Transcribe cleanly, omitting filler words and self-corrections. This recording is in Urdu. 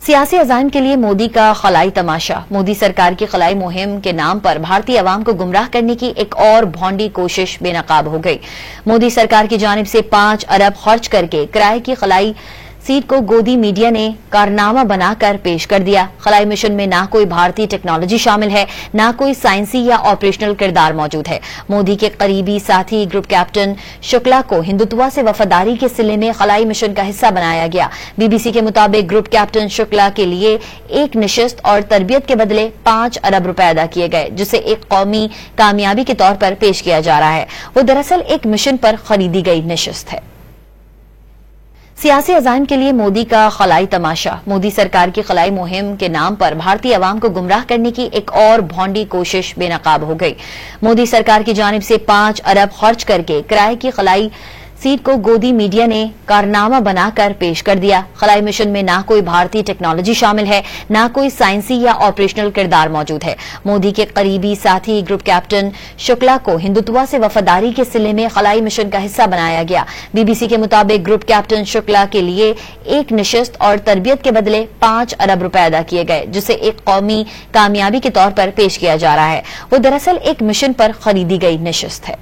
سیاسی عزائم کے لیے مودی کا خلائی تماشا۔ مودی سرکار کی خلائی مہم کے نام پر بھارتی عوام کو گمراہ کرنے کی ایک اور بھونڈی کوشش بے نقاب ہو گئی۔ مودی سرکار کی جانب سے 5 ارب خرچ کر کے کرائے کی خلائی سیٹ کو گودی میڈیا نے کارنامہ بنا کر پیش کر دیا۔ خلائی مشن میں نہ کوئی بھارتی ٹیکنالوجی شامل ہے، نہ کوئی سائنسی یا آپریشنل کردار موجود ہے۔ مودی کے قریبی ساتھی گروپ کیپٹن شکلا کو ہندوتوا سے وفاداری کے صلے میں خلائی مشن کا حصہ بنایا گیا۔ بی بی سی کے مطابق گروپ کیپٹن شکلا کے لیے ایک نشست اور تربیت کے بدلے 5 ارب روپے ادا کیے گئے، جسے ایک قومی کامیابی کے طور پر پیش کیا جا رہا ہے۔ وہ دراصل ایک مشن پر خریدی گئی نشست ہے۔ سیاسی عزائم کے لیے مودی کا خلائی تماشا۔ مودی سرکار کی خلائی مہم کے نام پر بھارتی عوام کو گمراہ کرنے کی ایک اور بھونڈی کوشش بے نقاب ہو گئی۔ مودی سرکار کی جانب سے 5 ارب خرچ کر کے کرائے کی خلائی سیٹ کو گودی میڈیا نے کارنامہ بنا کر پیش کر دیا۔ خلائی مشن میں نہ کوئی بھارتی ٹیکنالوجی شامل ہے، نہ کوئی سائنسی یا آپریشنل کردار موجود ہے۔ مودی کے قریبی ساتھی گروپ کیپٹن شکلا کو ہندوتوا سے وفاداری کے صلے میں خلائی مشن کا حصہ بنایا گیا۔ بی بی سی کے مطابق گروپ کیپٹن شکلا کے لیے ایک نشست اور تربیت کے بدلے 5 ارب روپے ادا کیے گئے، جسے ایک قومی کامیابی کے طور پر پیش کیا جا رہا ہے۔ وہ دراصل ایک مشن پر خریدی گئی نشست ہے۔